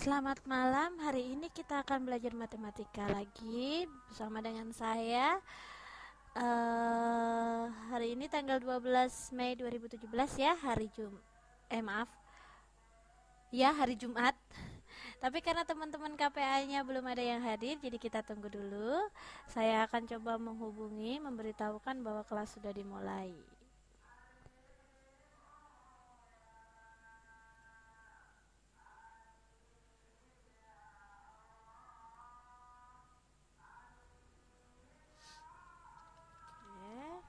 Selamat malam, hari ini kita akan belajar matematika lagi bersama dengan saya. Hari ini tanggal 12 Mei 2017 ya, maaf, ya hari Jumat. Tapi karena teman-teman KPA-nya belum ada yang hadir, jadi kita tunggu dulu. Saya akan coba menghubungi, memberitahukan bahwa kelas sudah dimulai. Oke.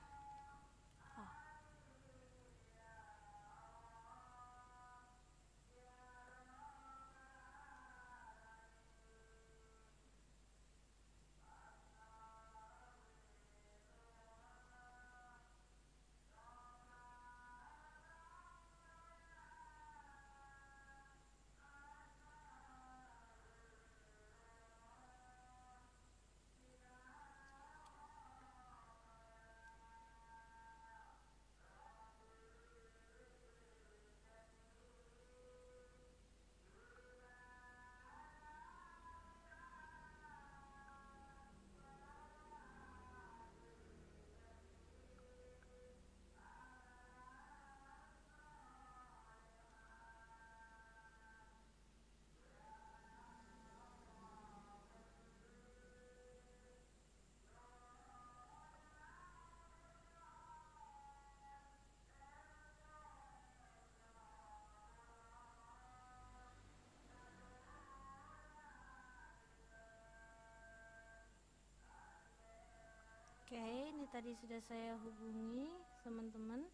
Oke, ini tadi sudah saya hubungi teman-teman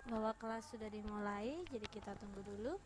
bahwa kelas sudah dimulai, jadi kita tunggu dulu.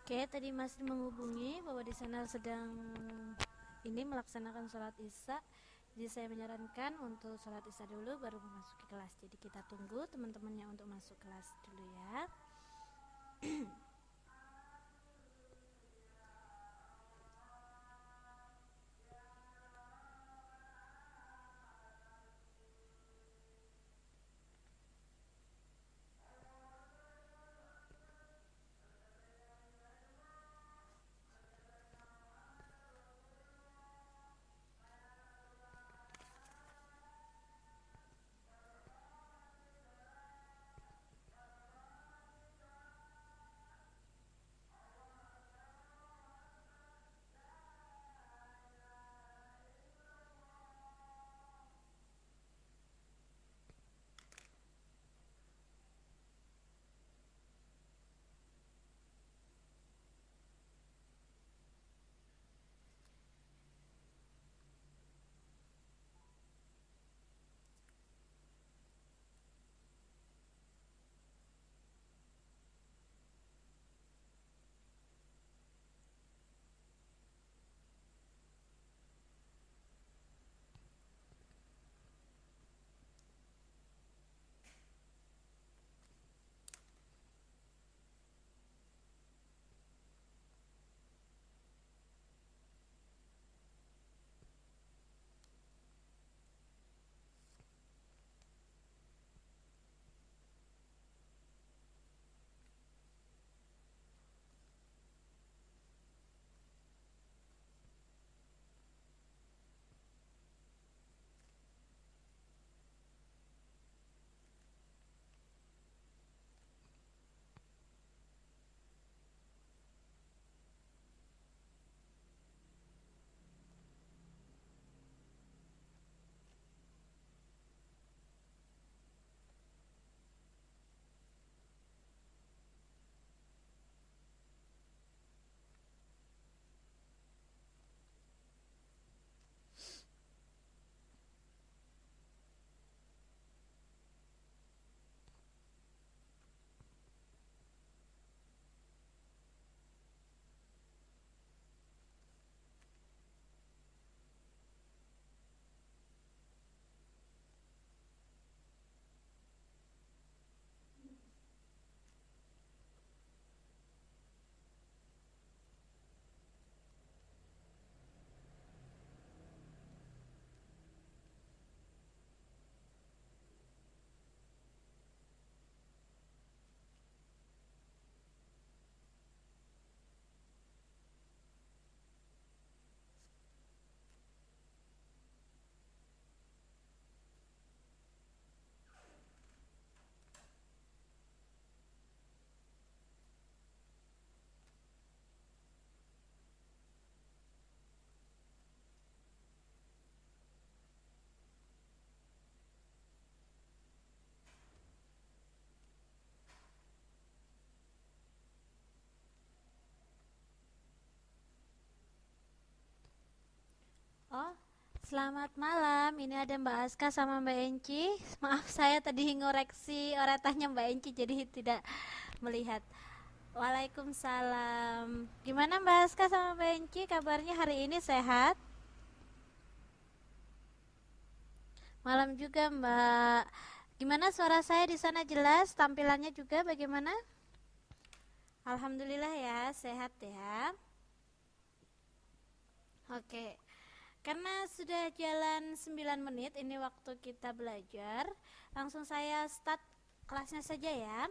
Oke, tadi masih menghubungi bahwa di sana sedang ini melaksanakan sholat isya. Jadi saya menyarankan untuk sholat isya dulu baru memasuki kelas. Jadi kita tunggu teman-temannya untuk masuk kelas dulu ya. Selamat malam, ini ada Mbak Aska sama Mbak Enci. Maaf saya tadi ngoreksi oretannya Mbak Enci jadi tidak melihat. Waalaikumsalam. Gimana Mbak Aska sama Mbak Enci kabarnya hari ini sehat? Malam juga Mbak. Gimana suara saya di sana jelas? Tampilannya juga bagaimana? Alhamdulillah ya, sehat ya. Oke. Karena sudah jalan 9 menit ini waktu kita belajar, langsung saya start kelasnya saja ya.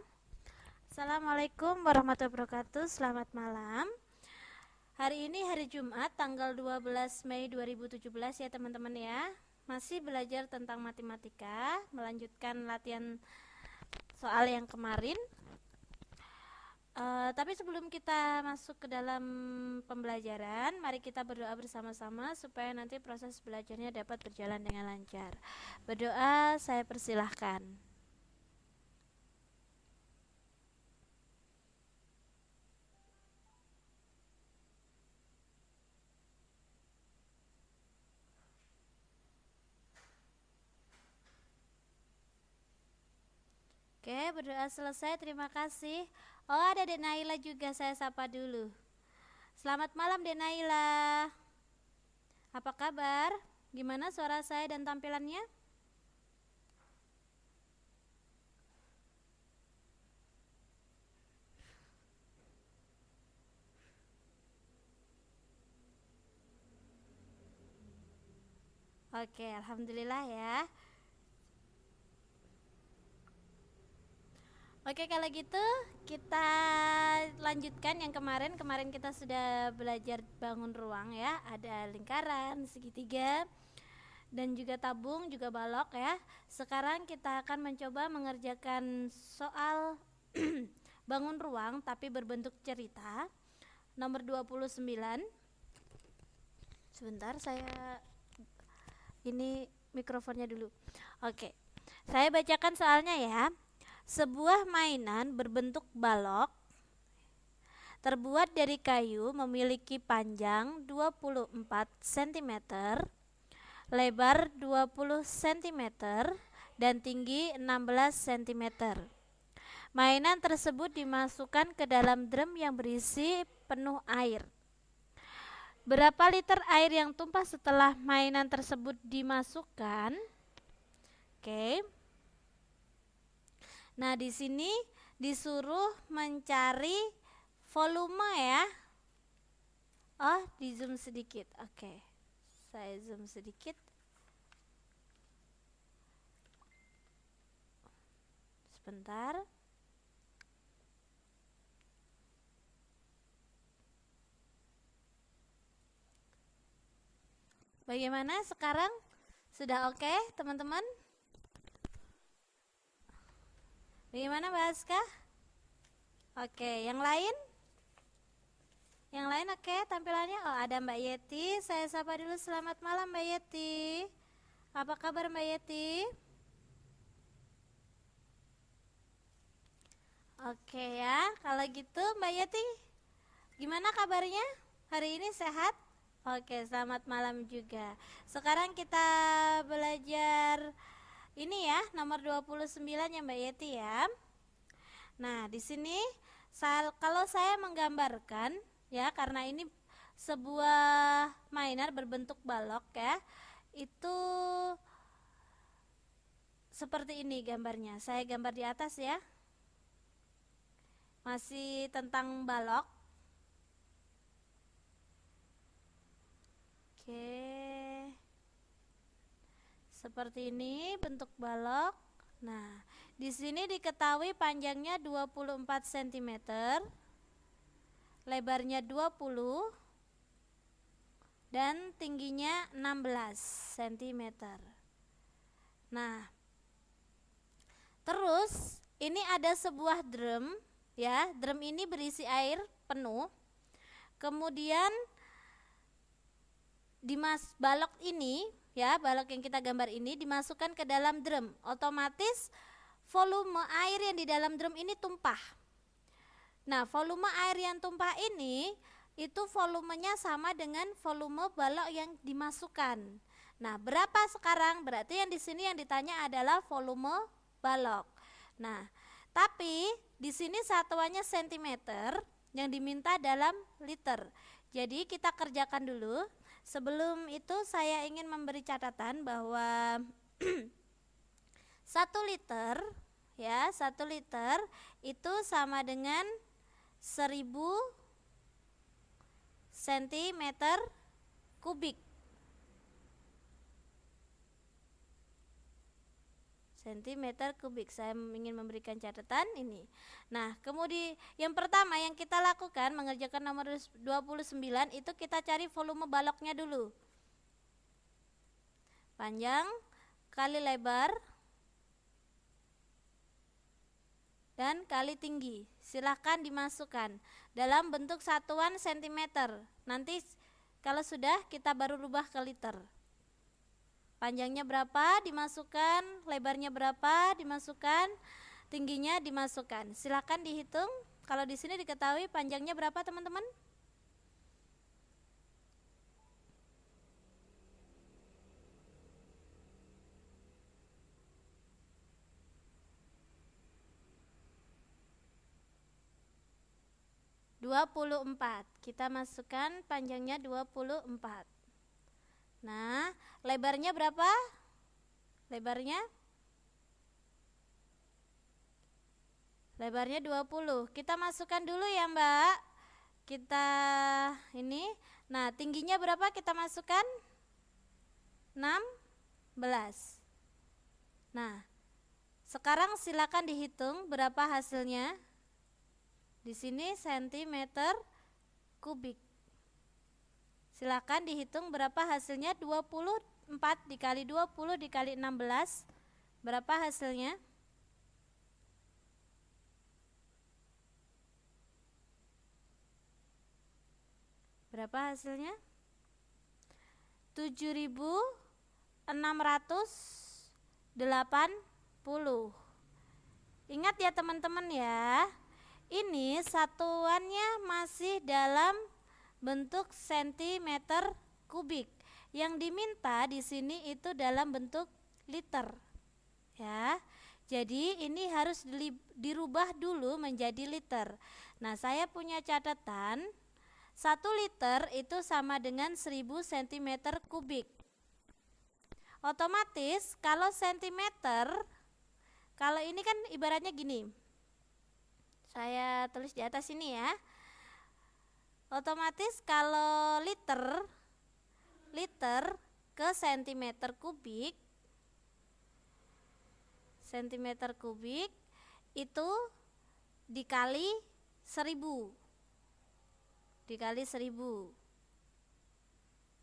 Assalamualaikum warahmatullahi wabarakatuh. Selamat malam. Hari ini hari Jumat tanggal 12 Mei 2017 ya teman-teman ya. Masih belajar tentang matematika, melanjutkan latihan soal yang kemarin. Tapi sebelum kita masuk ke dalam pembelajaran, mari kita berdoa bersama-sama supaya nanti proses belajarnya dapat berjalan dengan lancar. Berdoa, saya persilahkan. Oke, berdoa selesai, terima kasih. Oh, ada Dek Naila juga, saya sapa dulu. Selamat malam Dek Naila. Apa kabar? Gimana suara saya dan tampilannya? Oke, alhamdulillah ya. Oke, kalau gitu kita lanjutkan yang kemarin. Kemarin kita sudah belajar bangun ruang ya. Ada lingkaran, segitiga, dan juga tabung, juga balok ya. Sekarang kita akan mencoba mengerjakan soal bangun ruang tapi berbentuk cerita. Nomor 29. Sebentar, saya ini mikrofonnya dulu. Oke. Saya bacakan soalnya ya. Sebuah mainan berbentuk balok terbuat dari kayu memiliki panjang 24 cm, lebar 20 cm, dan tinggi 16 cm. Mainan tersebut dimasukkan ke dalam drum yang berisi penuh air. Berapa liter air yang tumpah setelah mainan tersebut dimasukkan? Oke. Nah, di sini disuruh mencari volume ya. Oh, di zoom sedikit. Oke. Saya zoom sedikit. Sebentar. Bagaimana sekarang? Sudah oke, teman-teman? Bagaimana Mbak Aska? Oke, yang lain? Yang lain oke tampilannya? Oh, ada Mbak Yeti. Saya sapa dulu, selamat malam Mbak Yeti. Apa kabar Mbak Yeti? Oke ya, kalau gitu Mbak Yeti, gimana kabarnya? Hari ini sehat? Oke, selamat malam juga. Sekarang kita belajar ini ya, nomor 29 ya Mbak Yeti ya. Nah, di sini kalau saya menggambarkan ya, karena ini sebuah mainan berbentuk balok ya, itu seperti ini gambarnya. Saya gambar di atas ya. Masih tentang balok. Oke. Seperti ini bentuk balok. Nah, di sini diketahui panjangnya 24 cm, lebarnya 20 dan tingginya 16 cm. Nah, terus ini ada sebuah drum ya. Drum ini berisi air penuh. Kemudian balok ini ya, balok yang kita gambar ini dimasukkan ke dalam drum. Otomatis volume air yang di dalam drum ini tumpah. Nah, volume air yang tumpah ini itu volumenya sama dengan volume balok yang dimasukkan. Nah, berapa sekarang? Berarti yang di sini yang ditanya adalah volume balok. Nah, tapi di sini satuannya sentimeter, yang diminta dalam liter. Jadi kita kerjakan dulu. Sebelum itu saya ingin memberi catatan bahwa 1 liter ya, 1 liter itu sama dengan 1000 cm kubik. Cm kubik. Saya ingin memberikan catatan ini. Nah, kemudian yang pertama yang kita lakukan mengerjakan nomor 29 itu kita cari volume baloknya dulu. Panjang kali lebar dan kali tinggi. Silahkan dimasukkan dalam bentuk satuan sentimeter. Nanti kalau sudah kita baru rubah ke liter. Panjangnya berapa dimasukkan, lebarnya berapa dimasukkan, tingginya dimasukkan. Silakan dihitung. Kalau di sini diketahui panjangnya berapa teman-teman? (24). Kita masukkan panjangnya 24. Nah, lebarnya berapa? Lebarnya 20. Kita masukkan dulu ya, Mbak. Kita ini. Nah, tingginya berapa kita masukkan? 16. Nah, sekarang silakan dihitung berapa hasilnya. Di sini cm kubik. Silakan dihitung berapa hasilnya. 24 dikali 20 dikali 16. Berapa hasilnya? Berapa hasilnya? 7.680. Ingat ya teman-teman ya. Ini satuannya masih dalam bentuk cm kubik. Yang diminta di sini itu dalam bentuk liter. Ya. Jadi ini harus dirubah dulu menjadi liter. Nah, saya punya catatan 1 liter itu sama dengan 1000 cm kubik. Otomatis kalau centimeter, kalau ini kan ibaratnya gini. Saya tulis di atas ini ya. Otomatis kalau liter ke centimeter kubik itu dikali 1000.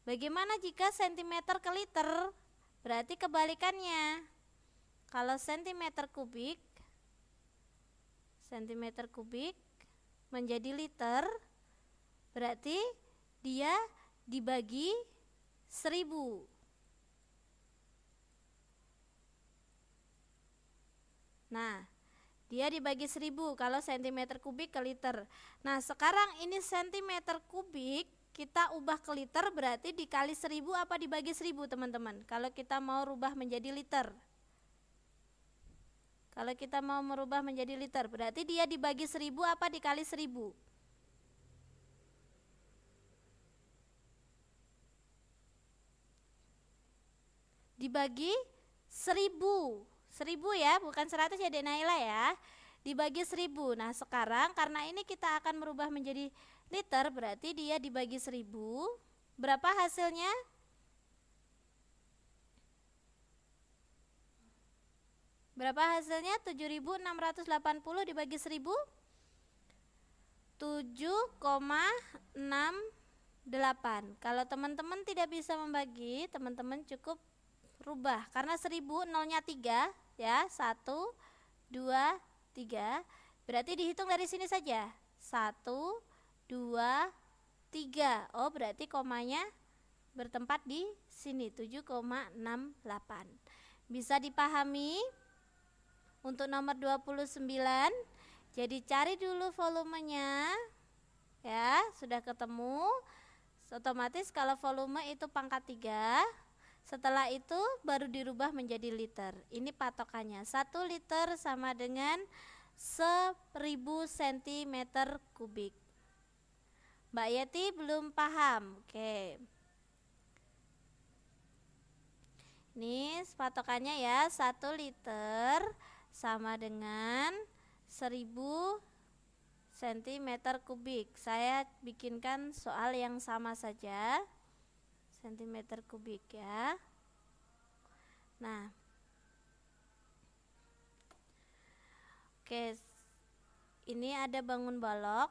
Bagaimana jika centimeter ke liter? Berarti kebalikannya. Kalau centimeter kubik menjadi liter, berarti dia dibagi 1000. Nah, dia dibagi 1000 kalau cm kubik ke liter. Nah, sekarang ini cm kubik kita ubah ke liter, berarti dikali 1000 apa dibagi 1000 teman-teman? Kalau kita mau rubah menjadi liter. Kalau kita mau merubah menjadi liter, berarti dia dibagi 1000 apa dikali 1000? Dibagi 1000. 1000 ya, bukan 100 ya Dek Naila ya. Dibagi 1000. Nah, sekarang karena ini kita akan merubah menjadi liter, berarti dia dibagi 1000. Berapa hasilnya? Berapa hasilnya? 7.680 dibagi 1000? 7,68. Kalau teman-teman tidak bisa membagi, teman-teman cukup rubah, karena 1000 nolnya 3 ya, 1, 2, 3, berarti dihitung dari sini saja, 1, 2, 3. Oh, berarti komanya bertempat di sini, 7,68. Bisa dipahami? Untuk nomor 29, jadi cari dulu volumenya ya. Sudah ketemu, otomatis kalau volume itu pangkat 3, Setelah itu baru dirubah menjadi liter. Ini patokannya. 1 liter sama dengan 1000 cm kubik. Mbak Yeti belum paham. Oke. Ini patokannya ya, 1 liter sama dengan 1000 cm kubik. Saya bikinkan soal yang sama saja. Cm kubik ya. Nah, oke, ini ada bangun balok.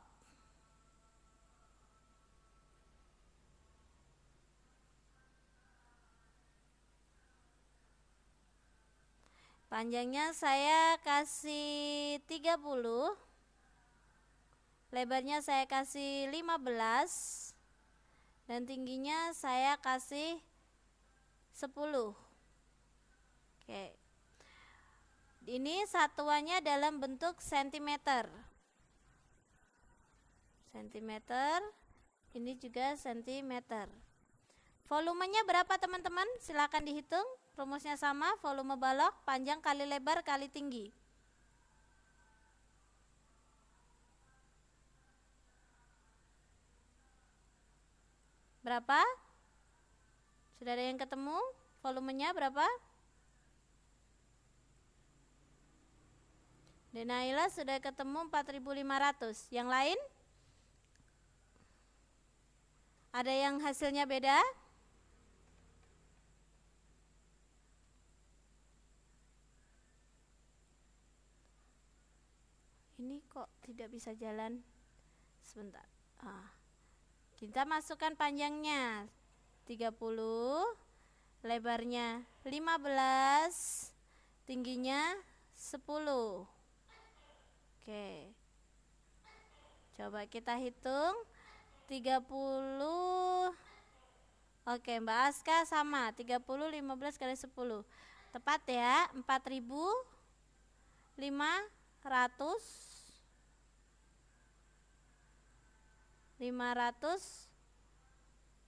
Panjangnya saya kasih 30, lebarnya saya kasih 15, dan tingginya saya kasih 10. Oke. Ini satuannya dalam bentuk sentimeter. Sentimeter, ini juga sentimeter. Volumenya berapa teman-teman? Silakan dihitung. Rumusnya sama, volume balok panjang kali lebar kali tinggi. Berapa? Sudah ada yang ketemu? Volumenya berapa? Denaila sudah ketemu 4.500. Yang lain? Ada yang hasilnya beda? Ini kok tidak bisa jalan? Sebentar. Kita masukkan panjangnya 30, lebarnya 15, tingginya 10. Oke. Coba kita hitung 30. Oke, Mbak Aska sama 30 15 kali 10. Tepat ya, 4.500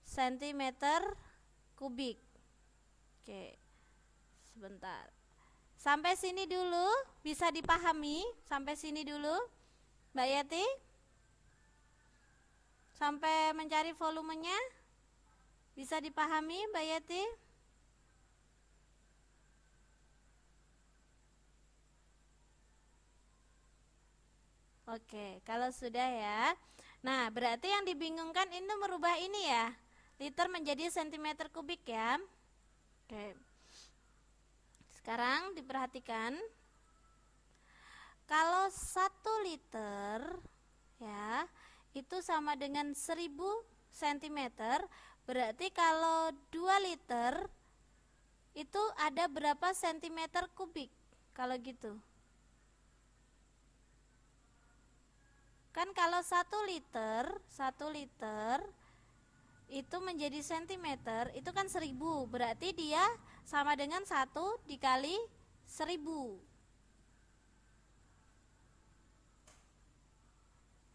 cm kubik. Oke. Sebentar. Sampai sini dulu bisa dipahami? Sampai sini dulu Mbak Yati? Sampai mencari volumenya bisa dipahami Mbak Yati? Oke, kalau sudah ya. Nah, berarti yang dibingungkan ini merubah ini ya, liter menjadi cm kubik ya. Oke. Sekarang diperhatikan, kalau 1 liter ya, itu sama dengan 1000 cm, berarti kalau 2 liter itu ada berapa cm kubik kalau gitu? Kan kalau 1 liter itu menjadi sentimeter, itu kan 1000, berarti dia sama dengan 1 dikali 1000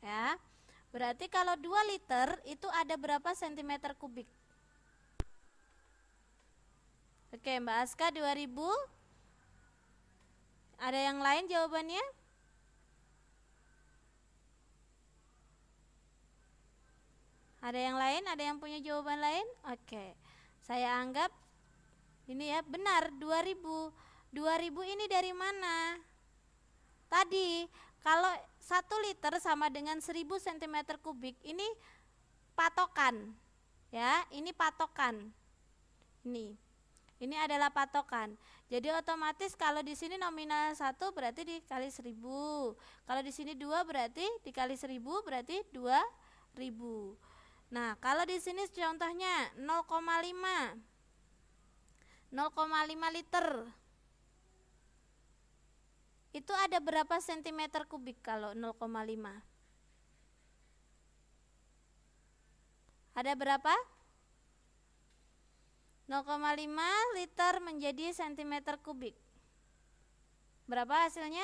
ya. Berarti kalau 2 liter itu ada berapa cm kubik? Oke, Mbak Aska 2000. Ada yang lain jawabannya? Ada yang lain? Ada yang punya jawaban lain? Oke. Saya anggap ini ya benar 2000. 2000 ini dari mana? Tadi kalau 1 liter sama dengan 1000 cm kubik, ini patokan. Ya, ini patokan. Ini adalah patokan. Jadi otomatis kalau di sini nominal 1 berarti dikali 1000. Kalau di sini 2 berarti dikali 1000 berarti 2000. Nah, kalau di sini contohnya 0,5 liter. Itu ada berapa cm kubik kalau 0,5? Ada berapa? 0,5 liter menjadi cm kubik. Berapa hasilnya?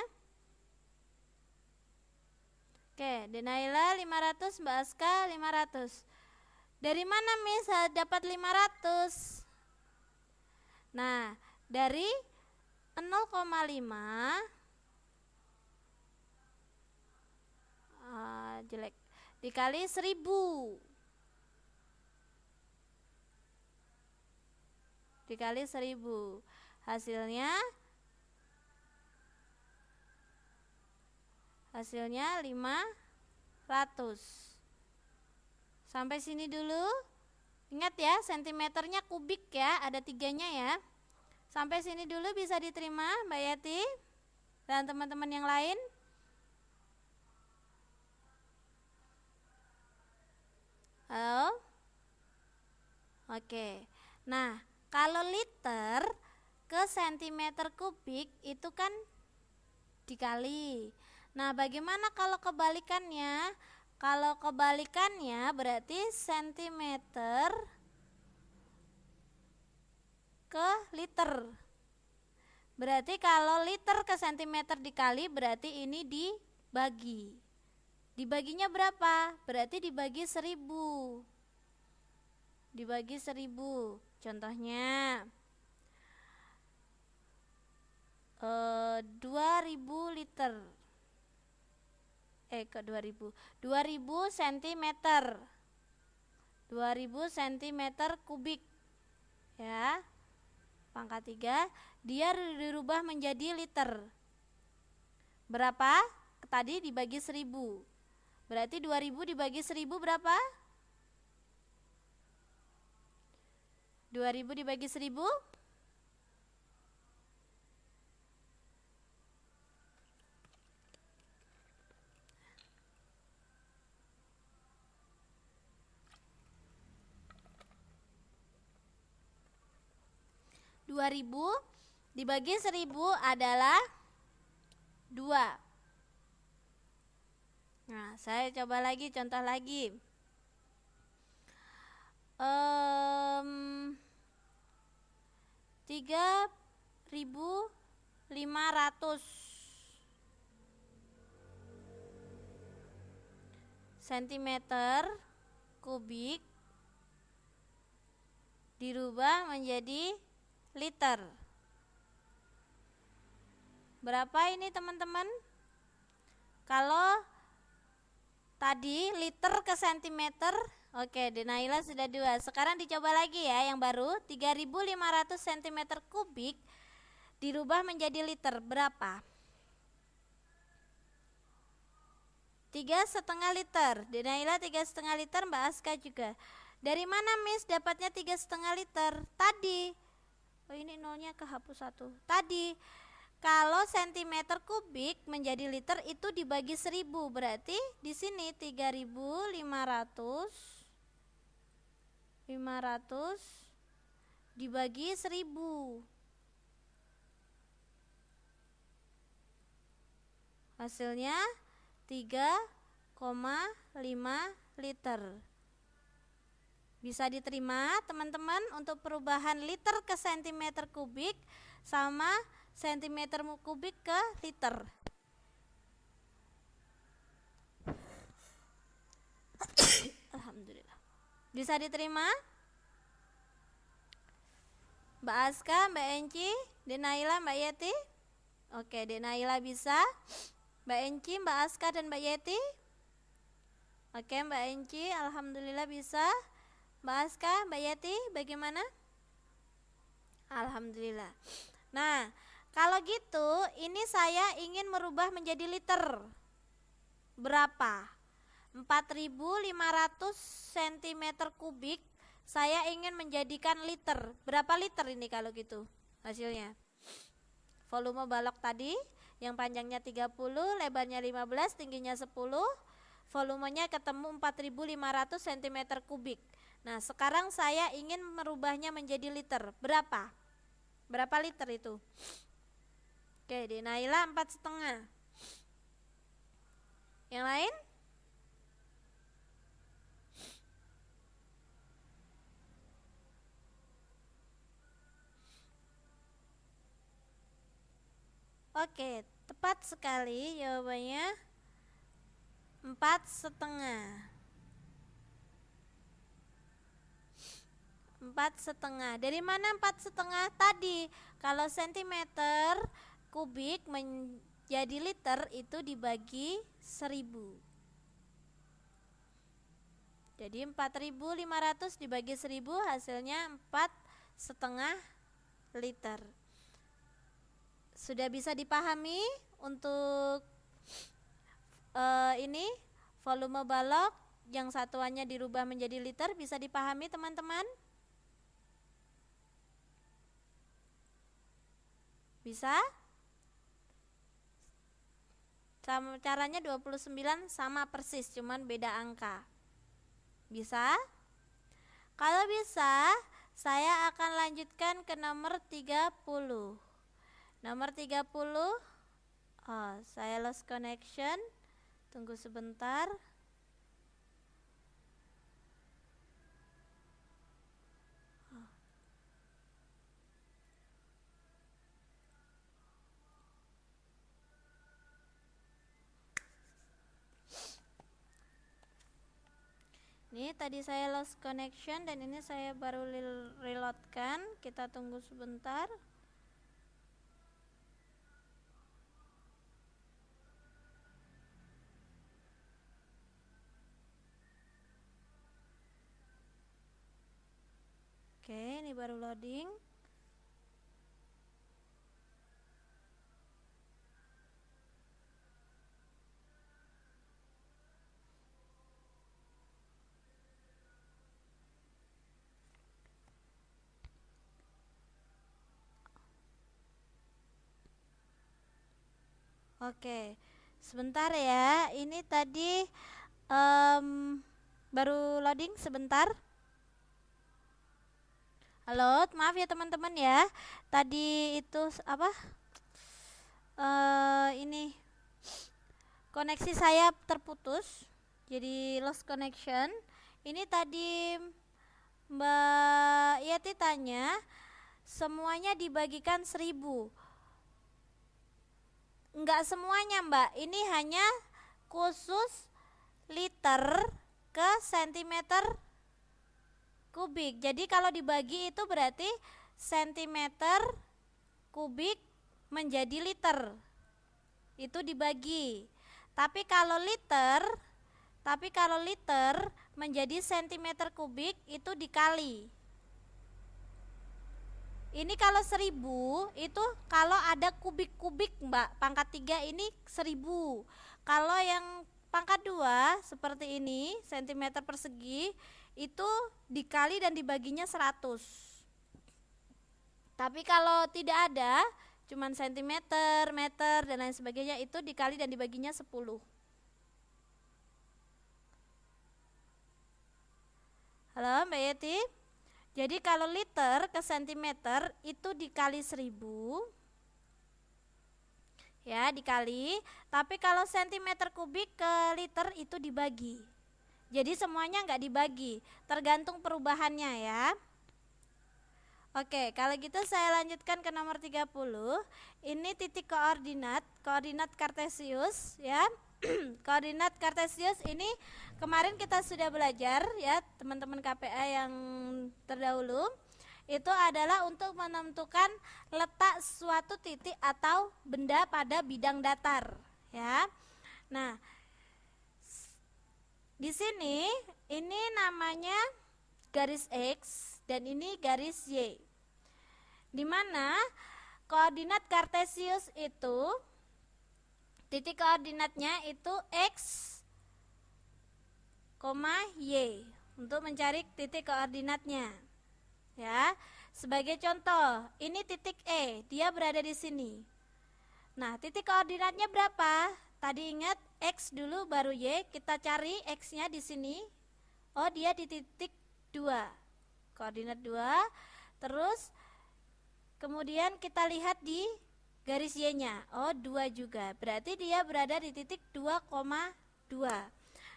Oke, Denaila 500, Mbak Aska 500. Dari mana Miss dapat 500? Nah, dari 0,5 jelek dikali 1000 dikali 1000 hasilnya 500. Sampai sini dulu. Ingat ya, sentimeternya kubik ya, ada 3-nya ya. Sampai sini dulu bisa diterima Mbak Yati dan teman-teman yang lain. Halo? Oke. Nah, kalau liter ke sentimeter kubik itu kan dikali. Nah, bagaimana kalau kebalikannya? Kalau kebalikannya berarti sentimeter ke liter. Berarti kalau liter ke sentimeter dikali berarti ini dibagi. Dibaginya berapa? Berarti dibagi 1000. Dibagi 1000. Contohnya 2000 liter. Ke 2000. 2000 cm. 2000 cm kubik. Ya. Pangkat 3, dia dirubah menjadi liter. Berapa? Tadi dibagi 1000. Berarti 2000 dibagi 1000 berapa? 2000 dibagi 1000? 2000 dibagi 1000 adalah 2. Nah, saya coba lagi, contoh lagi. 3500 cm kubik dirubah menjadi liter. Berapa ini teman-teman? Kalau tadi liter ke sentimeter, oke, Denaila sudah 2. Sekarang dicoba lagi ya yang baru, 3500 cm kubik dirubah menjadi liter. Berapa? 3,5 liter. Denaila 3,5 liter, Mbak Aska juga. Dari mana Miss dapatnya 3,5 liter? Tadi. Oh, ini nolnya kehapus 1. Tadi kalau sentimeter kubik menjadi liter itu dibagi 1000, berarti di sini 3500 dibagi 1000. Hasilnya 3,5 liter. Bisa diterima teman-teman untuk perubahan liter ke sentimeter kubik sama sentimeter kubik ke liter. Alhamdulillah. Bisa diterima? Mbak Aska, Mbak Enci, Denaila, Mbak Yeti? Oke, Denaila bisa. Mbak Enci, Mbak Aska, dan Mbak Yeti? Oke, Mbak Enci, alhamdulillah bisa. Mbak Aska, Mbak Yeti, bagaimana? Alhamdulillah. Nah, kalau gitu ini saya ingin merubah menjadi liter. Berapa? 4500 cm kubik saya ingin menjadikan liter. Berapa liter ini kalau gitu hasilnya? Volume balok tadi yang panjangnya 30, lebarnya 15, tingginya 10, volumenya ketemu 4500 cm kubik. Nah, sekarang saya ingin merubahnya menjadi liter. Berapa? Berapa liter itu? Oke, Denaila 4,5. Yang lain? Oke, tepat sekali jawabannya 4,5. 4,5. Dari mana 4,5 tadi? Kalau sentimeter kubik menjadi liter itu dibagi 1000. Jadi 4.500 dibagi 1000 hasilnya 4,5 liter. Sudah bisa dipahami untuk ini volume balok yang satuannya dirubah menjadi liter, bisa dipahami teman-teman? Bisa? Caranya 29 sama persis, cuman beda angka. Bisa? Kalau bisa, saya akan lanjutkan ke nomor 30. Nomor 30, saya lost connection. Tunggu sebentar. Ini tadi saya lost connection dan ini saya baru reloadkan. Kita tunggu sebentar. Oke, ini baru loading. Oke, sebentar ya. Ini tadi baru loading sebentar. Halo, maaf ya teman-teman ya. Tadi itu apa? Ini koneksi saya terputus, jadi lost connection. Ini tadi Mbak Yati tanya, semuanya dibagikan 1000. Enggak semuanya Mbak, ini hanya khusus liter ke sentimeter kubik. Jadi kalau dibagi itu berarti sentimeter kubik menjadi liter, itu dibagi. Tapi kalau liter menjadi sentimeter kubik itu dikali. Ini kalau 1000 itu kalau ada kubik-kubik Mbak, pangkat 3 ini 1000. Kalau yang pangkat 2 seperti ini, sentimeter persegi, itu dikali dan dibaginya 100. Tapi kalau tidak ada, cuman sentimeter, meter, dan lain sebagainya, itu dikali dan dibaginya 10. Halo Mbak Yeti? Jadi kalau liter ke sentimeter itu dikali 1000, ya dikali. Tapi kalau sentimeter kubik ke liter itu dibagi. Jadi semuanya enggak dibagi, tergantung perubahannya ya. Oke, kalau gitu saya lanjutkan ke nomor 30. Ini titik koordinat kartesius ya. Koordinat kartesius ini kemarin kita sudah belajar ya, teman-teman KPA yang terdahulu. Itu adalah untuk menentukan letak suatu titik atau benda pada bidang datar ya. Nah, di sini ini namanya garis X dan ini garis Y. Di mana koordinat kartesius itu titik koordinatnya itu X, Y untuk mencari titik koordinatnya. Ya, sebagai contoh, ini titik E, dia berada di sini. Nah, titik koordinatnya berapa? Tadi ingat X dulu baru Y, kita cari X-nya di sini. Oh, dia di titik 2. Koordinat 2. Terus kemudian kita lihat di garis Y-nya. Oh, 2 juga. Berarti dia berada di titik 2,2.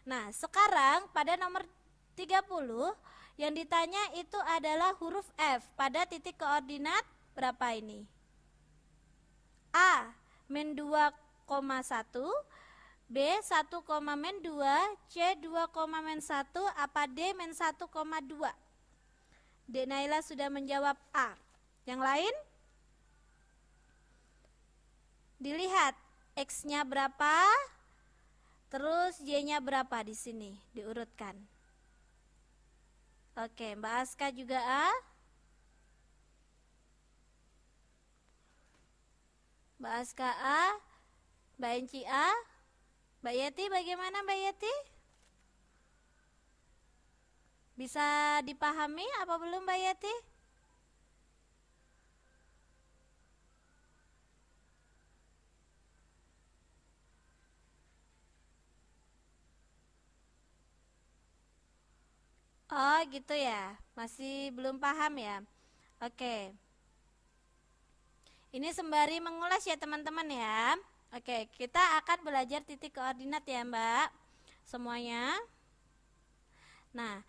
Nah, sekarang pada nomor 30 yang ditanya itu adalah huruf F pada titik koordinat berapa ini? A, min 2,1, B, 1, min 2, C, 2, min 1, apa D, min 1,2? Dek Naila sudah menjawab A. Yang lain? Dilihat X-nya berapa, terus Y-nya berapa di sini, diurutkan. Oke, Mbak Aska juga A. Mbak Aska A, Mbak Enci A. Mbak Yeti bagaimana Mbak Yeti? Bisa dipahami apa belum Mbak Yeti? Oh gitu ya, masih belum paham ya. Oke, ini sembari mengulas ya teman-teman ya. Oke, kita akan belajar titik koordinat ya Mbak semuanya. Nah,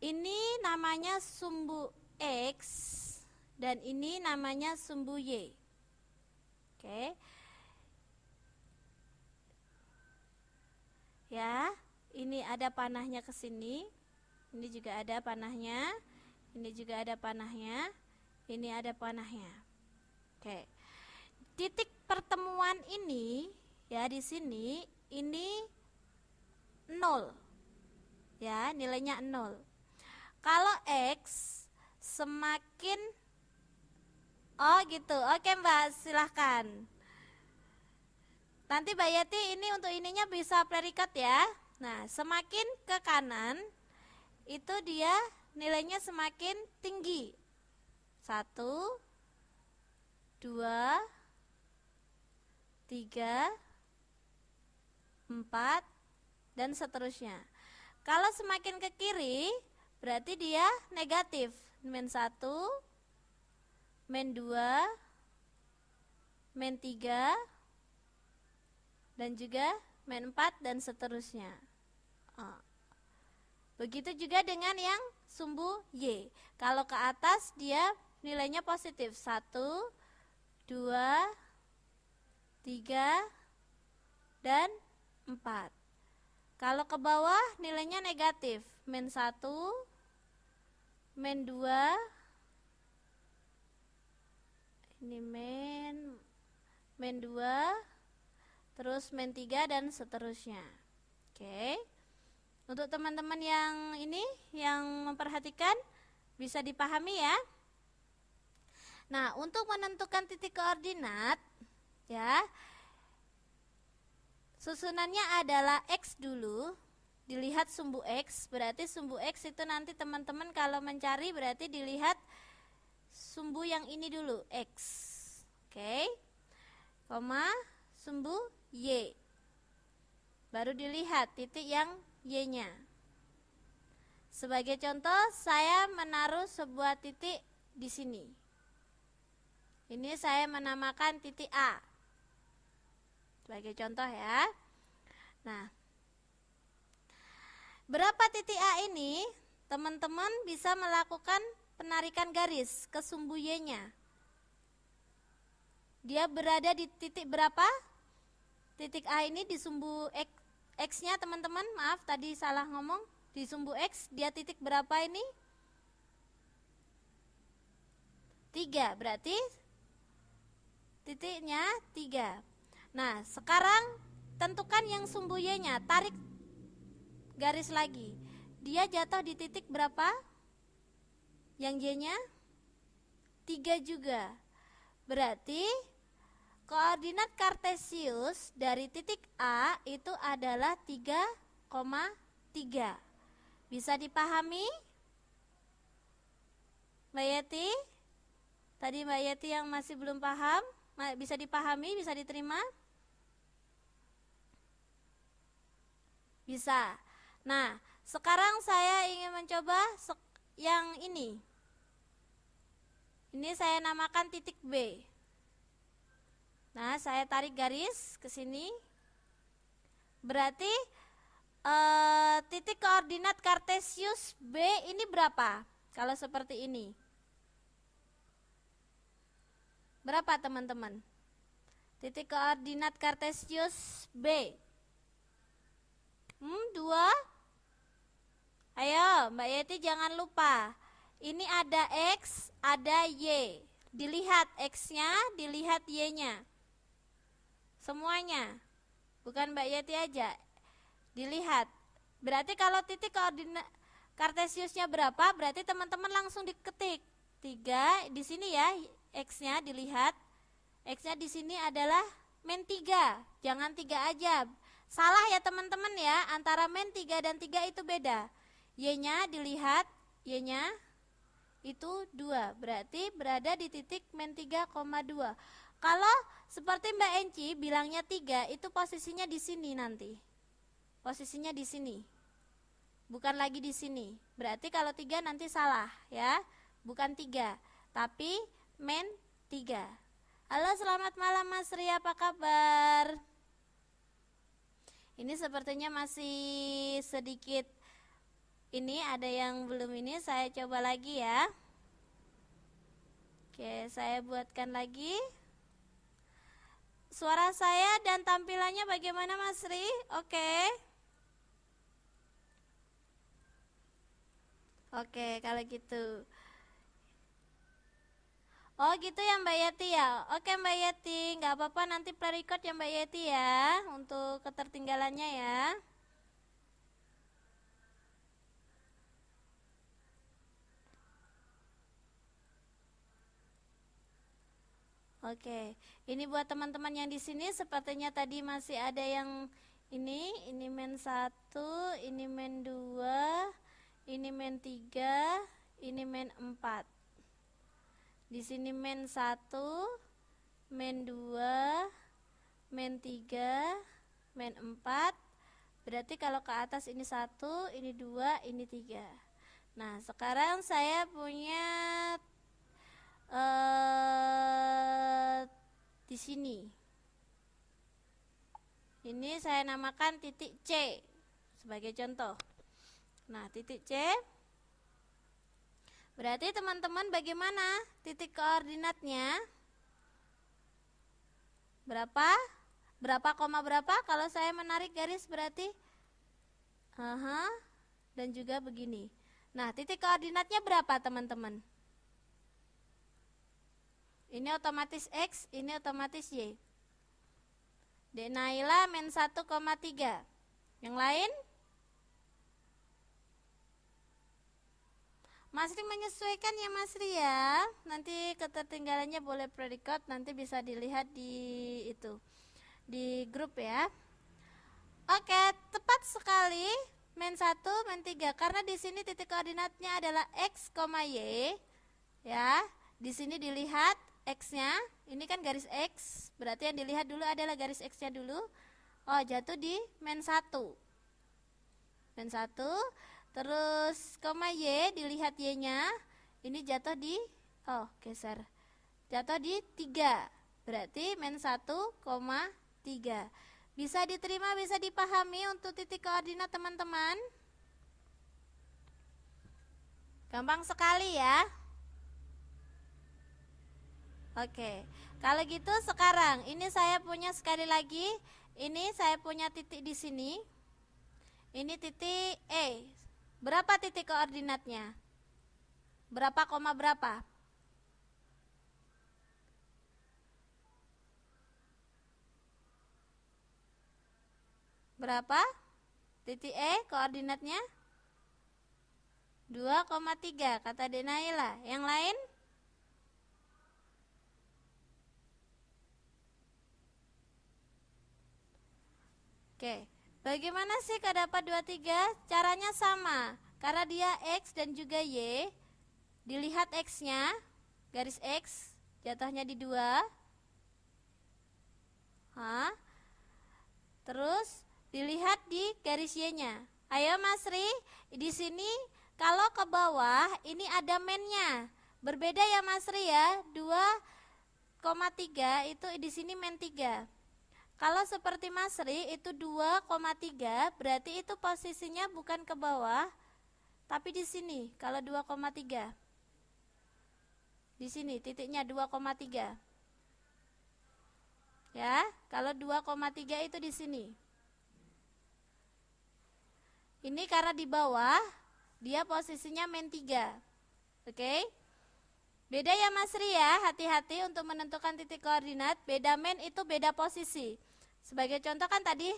ini namanya sumbu X dan ini namanya sumbu Y. Oke. Ya, ini ada panahnya ke sini. Ini juga ada panahnya. Ini juga ada panahnya. Ini ada panahnya. Oke. Titik pertemuan ini ya di sini ini 0. Ya, nilainya 0. Kalau X semakin gitu. Oke Mbak, silahkan. Nanti Mbak Yati ini untuk ininya bisa predikat ya. Nah, semakin ke kanan itu dia nilainya semakin tinggi. 1, 2, 3, 4, dan seterusnya. Kalau semakin ke kiri berarti dia negatif. Min 1, min 2, min 3, dan juga min 4 dan seterusnya. Begitu juga dengan yang sumbu Y. Kalau ke atas dia nilainya positif. 1, 2, 3, dan 4. Kalau ke bawah nilainya negatif. Min 1, min 2, ini min 2, terus min 3 dan seterusnya. Oke. Untuk teman-teman yang ini yang memperhatikan bisa dipahami ya. Nah, untuk menentukan titik koordinat ya, susunannya adalah X dulu. Dilihat sumbu X, berarti sumbu X itu nanti teman-teman kalau mencari berarti dilihat sumbu yang ini dulu, X. Oke. Koma sumbu Y. Baru dilihat titik yang Y-nya. Sebagai contoh, saya menaruh sebuah titik di sini. Ini saya menamakan titik A. Sebagai contoh ya. Nah, berapa titik A ini? Teman-teman bisa melakukan penarikan garis ke sumbu Y-nya. Dia berada di titik berapa? Titik A ini di sumbu X-nya teman-teman, maaf tadi salah ngomong. Di sumbu X dia titik berapa ini? 3, berarti titiknya 3. Nah, sekarang tentukan yang sumbu Y-nya, tarik garis lagi. Dia jatuh di titik berapa? Yang Y-nya 3 juga. Berarti koordinat kartesius dari titik A itu adalah 3,3. Bisa dipahami? Mbak Yeti? Tadi Mbak Yeti yang masih belum paham, bisa dipahami, bisa diterima? Bisa. Nah, sekarang saya ingin mencoba yang ini. Ini saya namakan titik B. Nah, saya tarik garis ke sini. Berarti titik koordinat kartesius B ini berapa? Kalau seperti ini. Berapa teman-teman? Titik koordinat kartesius B. 2. Ayo, Mbak Yeti jangan lupa. Ini ada X, ada Y. Dilihat X-nya, dilihat Y-nya. Semuanya. Bukan Mbak Yeti aja. Dilihat. Berarti kalau titik koordinat kartesiusnya berapa, berarti teman-teman langsung diketik. 3 di sini ya, X-nya dilihat. X-nya di sini adalah min 3. Jangan 3 aja. Salah ya teman-teman ya, antara min 3 dan 3 itu beda. Y-nya dilihat, Y-nya itu 2, berarti berada di titik min 3,2. Kalau seperti Mbak Enci bilangnya 3, itu posisinya di sini nanti. Posisinya di sini. Bukan lagi di sini. Berarti kalau 3 nanti salah ya. Bukan 3, tapi min 3. Halo, selamat malam Mas Ri, apa kabar? Ini sepertinya masih sedikit. Ini ada yang belum ini, saya coba lagi ya. Oke, saya buatkan lagi. Suara saya dan tampilannya bagaimana Mas Ri? Oke. Oke, kalau gitu. Oh gitu ya Mbak Yeti ya. Oke Mbak Yeti, nggak apa-apa, nanti pre-record ya Mbak Yeti ya, untuk ketertinggalannya ya. Oke, ini buat teman-teman yang di sini sepertinya tadi masih ada yang ini men 1, ini men 2, ini men 3, ini men 4. Di sini men 1, men 2, men 3, men 4. Berarti kalau ke atas ini 1, ini 2, ini 3. Nah, sekarang saya punya di sini. Ini saya namakan titik C sebagai contoh. Nah, titik C berarti teman-teman bagaimana titik koordinatnya? Berapa? Berapa koma berapa? Kalau saya menarik garis berarti dan juga begini. Nah, titik koordinatnya berapa teman-teman? Ini otomatis X, ini otomatis Y. Dek Naila min 1,3. Yang lain? Mas Ri menyesuaikan ya Mas Ri ya. Nanti ketertinggalannya boleh pre-record, nanti bisa dilihat di itu, di grup ya. Oke, tepat sekali. Min 1, min 3. Karena di sini titik koordinatnya adalah X, Y. Ya, di sini dilihat X-nya. Ini kan garis X. Berarti yang dilihat dulu adalah garis X-nya dulu. Oh, jatuh di min 1. Min 1. Terus koma Y, dilihat Y-nya. Ini jatuh di, geser. Jatuh di 3. Berarti min 1,3. Bisa diterima, bisa dipahami untuk titik koordinat teman-teman? Gampang sekali ya. Oke, kalau gitu sekarang ini saya punya sekali lagi, ini saya punya titik di sini. Ini titik E. Berapa titik koordinatnya? Berapa koma berapa? Berapa? Titik E koordinatnya 2,3 kata Denaila. Yang lain? Oke. Bagaimana sih kok dapat 23? Caranya sama. Karena dia X dan juga Y. Dilihat X-nya, garis X jatuhnya di 2. Terus dilihat di garis Y-nya. Ayo Mas Ri, di sini kalau ke bawah ini ada men-nya. Berbeda ya Mas Ri ya. 2,3 itu di sini men 3. Kalau seperti Mas Ri itu 2,3, berarti itu posisinya bukan ke bawah, tapi di sini. Kalau 2,3, di sini titiknya 2,3. Ya, kalau 2,3 itu di sini. Ini karena di bawah, dia posisinya min 3. Oke. Beda ya Mas Ri ya, hati-hati untuk menentukan titik koordinat. Beda men itu beda posisi. Sebagai contoh kan tadi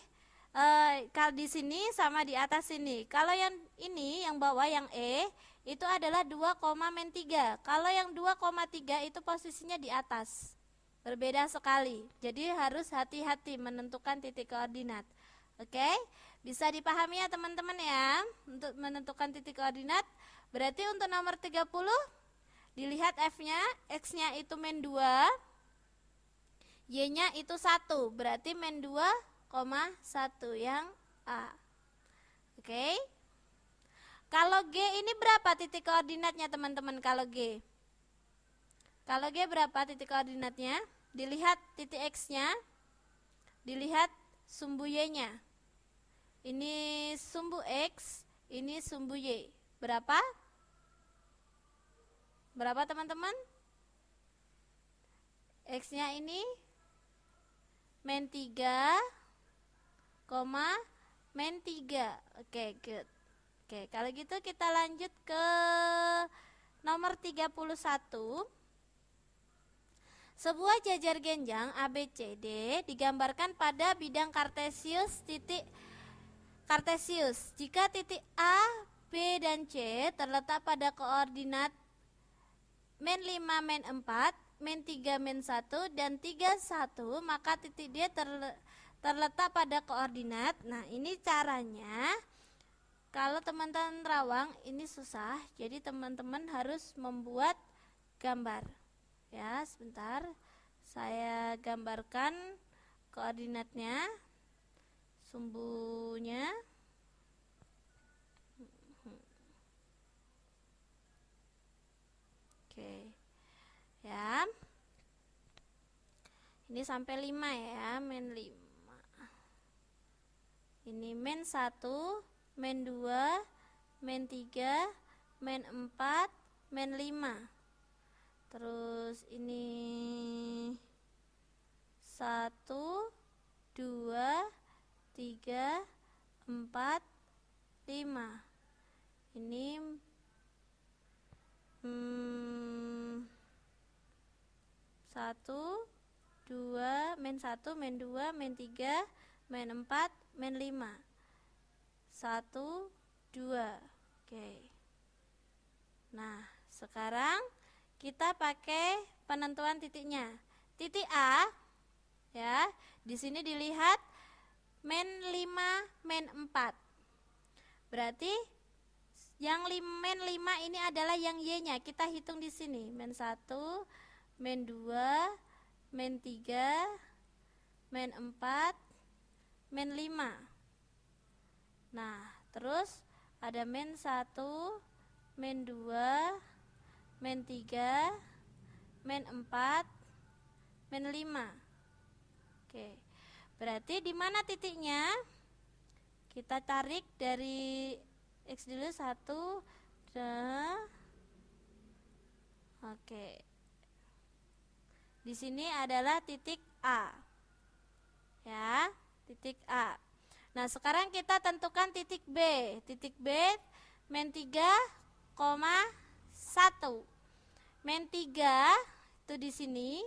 kalau di sini sama di atas sini. Kalau yang ini yang bawah yang E itu adalah 2,-3. Kalau yang 2,3 itu posisinya di atas. Berbeda sekali. Jadi harus hati-hati menentukan titik koordinat. Oke? Bisa dipahami ya teman-teman ya. Untuk menentukan titik koordinat berarti untuk nomor 30 dilihat F-nya, X-nya itu -2, Y-nya itu 1, berarti -2,1 yang A. Oke. Kalau G ini berapa titik koordinatnya teman-teman kalau G? Kalau G berapa titik koordinatnya? Dilihat titik X-nya, dilihat sumbu Y-nya. Ini sumbu X, ini sumbu Y. Berapa? Berapa teman-teman? X-nya ini -3, -3. Oke, good. Oke, kalau gitu kita lanjut ke nomor 31. Sebuah jajar genjang ABCD digambarkan pada bidang kartesius titik kartesius. Jika titik A, B, dan C terletak pada koordinat -5, -4, -3, -1, dan 3, 1, maka titik D terletak pada koordinat. Nah, ini caranya. Kalau teman-teman rawang ini susah, jadi teman-teman harus membuat gambar. Ya, sebentar. Saya gambarkan koordinatnya, sumbunya. Oke. Ya. Ini sampai 5 ya, -5. Ini -1, -2, -3, -4, -5. Terus ini 1, 2, 3, 4, 5. Ini 1, 2, -1, -2, -3, -4, -5. 1, 2. Oke. Nah, sekarang kita pakai penentuan titiknya. Titik A ya, di sini dilihat -5, -4. Berarti yang -5 ini adalah yang Y-nya. Kita hitung di sini. -1, -2, -3, -4, -5. Nah, terus ada -1, -2, -3, -4, -5. Oke. Berarti di mana titiknya? Kita tarik dari X dulu 1. Oke. Di sini adalah titik A. Ya, titik A. Nah, sekarang kita tentukan titik B. Titik B -3,1. -3 itu di sini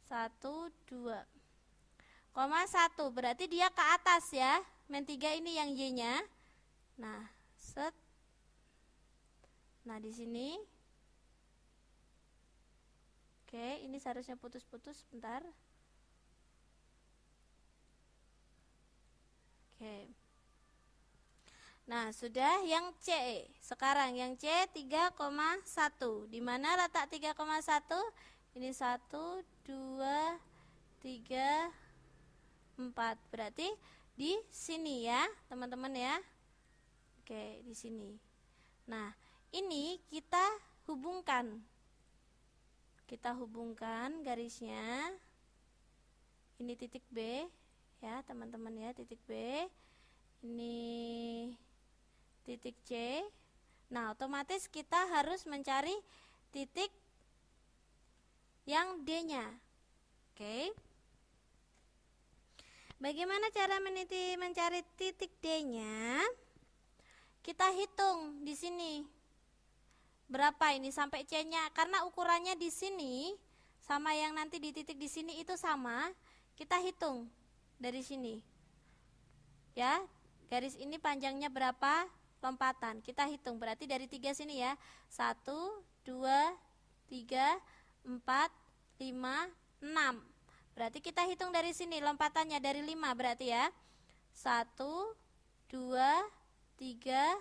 1, 2, 1. Berarti dia ke atas ya. -3 ini yang Y-nya. Nah, set. Nah, di sini. Oke, ini seharusnya putus-putus sebentar. Oke. Nah, sudah yang C. Sekarang yang C 3,1. Di mana letak 3,1? Ini 1, 2, 3, 4. Berarti di sini ya, teman-teman ya. Oke, di sini. Nah, ini kita hubungkan. Kita hubungkan garisnya. Ini titik B ya, teman-teman ya, titik B. Ini titik C. Nah, otomatis kita harus mencari titik yang D-nya. Oke. Bagaimana cara mencari titik D-nya? Kita hitung di sini. berapa ini sampai C-nya, karena ukurannya di sini sama yang nanti di titik di sini itu sama, kita hitung dari sini. Ya, garis ini panjangnya berapa? Lompatan. Kita hitung, berarti dari 3 sini ya. 1, 2, 3, 4, 5, 6. Berarti kita hitung dari sini lompatannya dari 5 berarti ya. 1, 2, 3,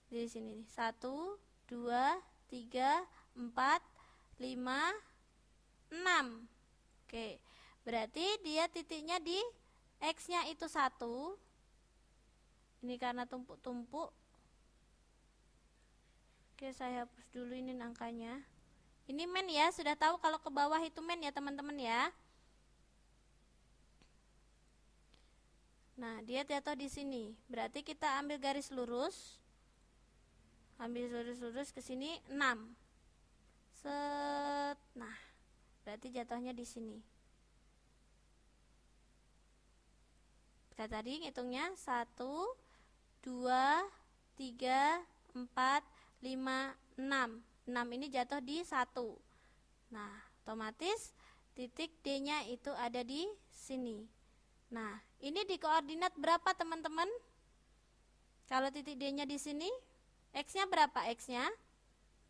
di sini nih. 1, 2, 3, 4, 5, 6. Oke, berarti dia titiknya di X-nya itu 1. Ini karena tumpuk-tumpuk. Oke, saya hapus dulu ini angkanya. Ini men ya, sudah tahu kalau ke bawah itu men ya teman-teman ya. Nah, dia jatuh di sini. Berarti kita ambil garis lurus. Ambil lurus-lurus ke sini 6. Set. Nah, berarti jatuhnya di sini. Kita tadi ngitungnya 1, 2, 3, 4, 5, 6. 6 ini jatuh di 1. Nah, otomatis titik D-nya itu ada di sini. Nah, ini di koordinat berapa teman-teman? Kalau titik D-nya di sini, X-nya berapa X-nya?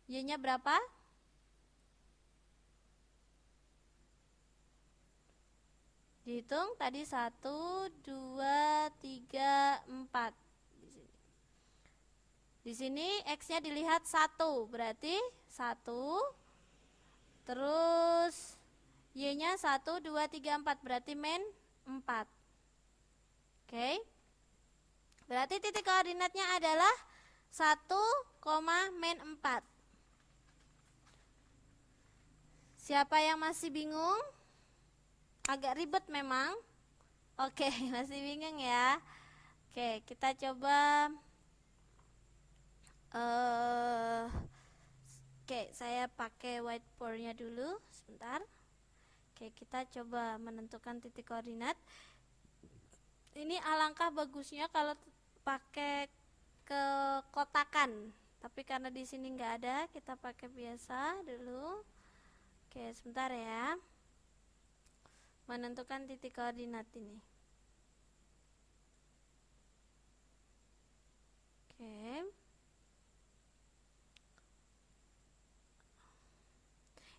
Y-nya berapa? Dihitung tadi 1, 2, 3, 4. Di sini X-nya dilihat 1, berarti 1. Terus Y-nya 1, 2, 3, 4, berarti men 4. Oke. Berarti titik koordinatnya adalah 1, men 4. Siapa yang masih bingung? Agak ribet memang. Oke, masih bingung ya. Oke, kita coba. Oke, saya pakai whiteboardnya dulu sebentar. Oke, kita coba menentukan titik koordinat. Ini alangkah bagusnya kalau pakai kekotakan, tapi karena di sini nggak ada, kita pakai biasa dulu. Oke, sebentar ya. Menentukan titik koordinat ini. Oke.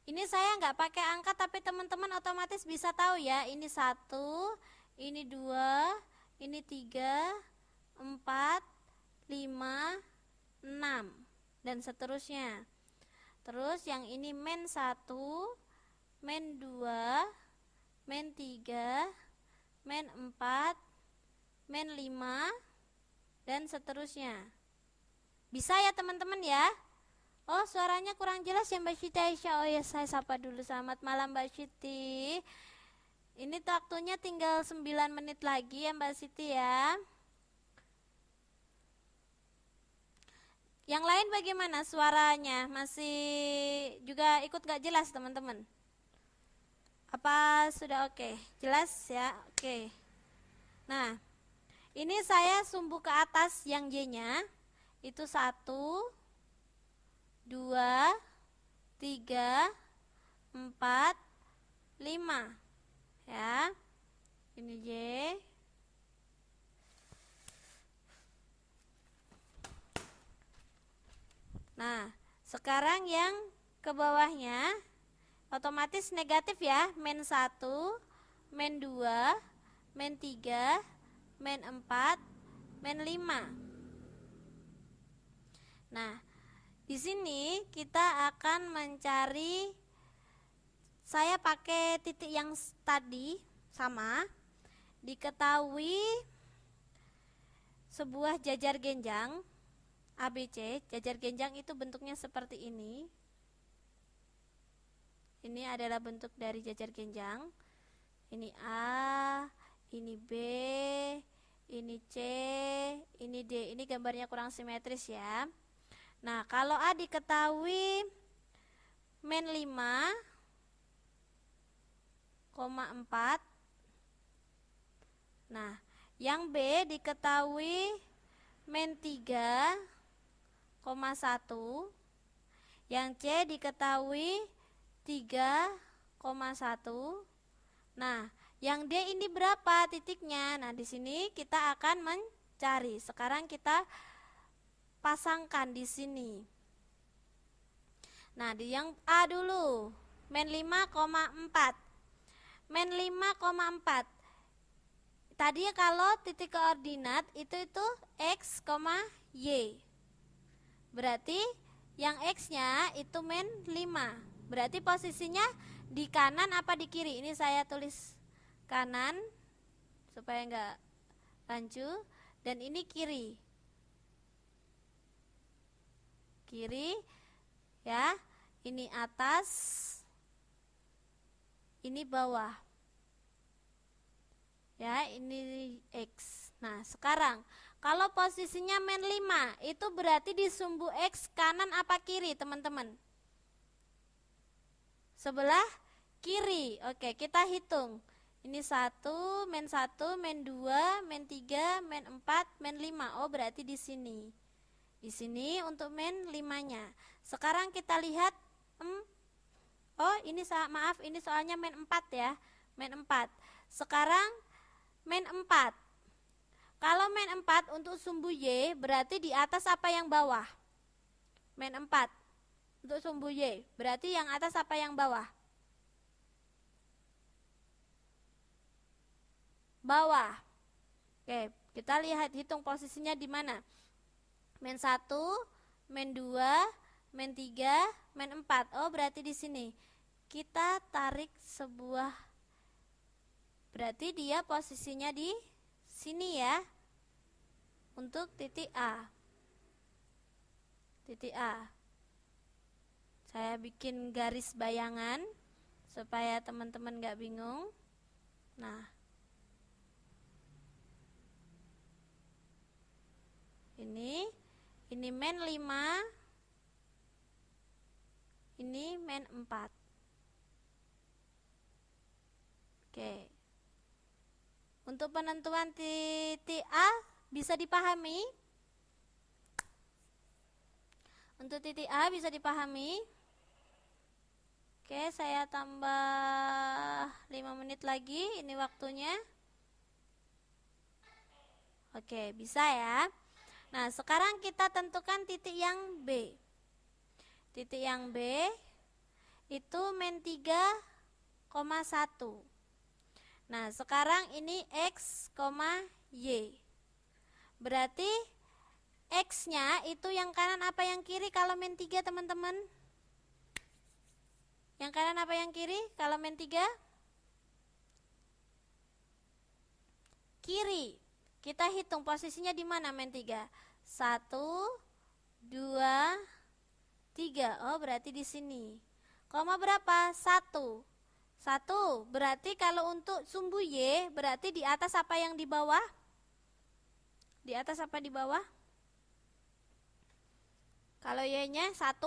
Ini saya nggak pakai angka, tapi teman-teman otomatis bisa tahu ya. Ini 1, ini 2, ini 3, 4, 5, 6, dan seterusnya. Terus yang ini men 1, men 2, men 3, men 4, men 5, dan seterusnya. Bisa ya teman-teman ya? Oh, suaranya kurang jelas ya Mbak Siti Aisyah. Oh ya, saya sapa dulu. Selamat malam Mbak Siti. Ini waktunya tinggal 9 menit lagi ya Mbak Siti ya. Yang lain bagaimana suaranya? Masih juga ikut gak jelas teman-teman? Apa sudah oke? Jelas ya? Oke. Nah, ini saya sumbu ke atas yang Y-nya. Itu 1, 2, 3, 4, 5 ya. Ini Y. Nah, sekarang yang ke bawahnya otomatis negatif ya. Men 1, men 2, men 3, men 4, men 5. Nah, di sini kita akan mencari, saya pakai titik yang tadi sama, diketahui sebuah jajar genjang ABC. Jajar genjang itu bentuknya seperti ini. Ini adalah bentuk dari jajar genjang. Ini A, ini B, ini C, ini D. Ini gambarnya kurang simetris ya. Nah, kalau A diketahui men 5,4. Nah, yang B diketahui men 3,5. yang C diketahui 3,1. Nah, yang D ini berapa titiknya? Nah, di sini kita akan mencari. Sekarang kita pasangkan di sini. Nah, di yang A dulu, men 5,4. Men 5,4. Tadi kalau titik koordinat itu X, Y. Berarti yang X-nya itu men 5. Berarti posisinya di kanan apa di kiri? Ini saya tulis kanan supaya enggak rancu. Dan ini kiri. Kiri ya. Ini atas. Ini bawah. Ya, ini X. Nah, sekarang kalau posisinya men 5, itu berarti di sumbu X kanan apa kiri, teman-teman? Sebelah kiri. Oke, kita hitung. Ini 1, men 2, men 3, men 4, men 5. Oh, berarti di sini. Di sini untuk men 5-nya. Sekarang kita lihat oh, ini maaf, ini soalnya men 4 ya. Men 4. Sekarang men 4. Kalau men 4 untuk sumbu Y berarti di atas apa yang bawah? Men 4 untuk sumbu Y berarti yang atas apa yang bawah? Bawah. Oke, kita lihat hitung posisinya di mana. Men 1, men 2, men 3, men 4. Oh, berarti di sini. Kita tarik sebuah, berarti dia posisinya di sini ya. Untuk titik A. Titik A. Saya bikin garis bayangan supaya teman-teman gak bingung. Nah, ini men 5, ini men 4. Oke. Untuk penentuan titik A bisa dipahami? Untuk titik A bisa dipahami? Oke, saya tambah 5 menit lagi, ini waktunya. Oke, bisa ya. Nah, sekarang kita tentukan titik yang B. Titik yang B itu men 3,1. Nah, sekarang ini X, Y. Berarti X-nya itu yang kanan apa yang kiri kalau men 3, teman-teman? Yang kanan apa yang kiri kalau men 3? Kiri. Kita hitung posisinya di mana men 3? 1, 2, 3. Oh, berarti di sini. Koma berapa? 1. 1. Berarti kalau untuk sumbu Y, berarti di atas apa yang di bawah? Di atas apa di bawah? Kalau Y-nya 1.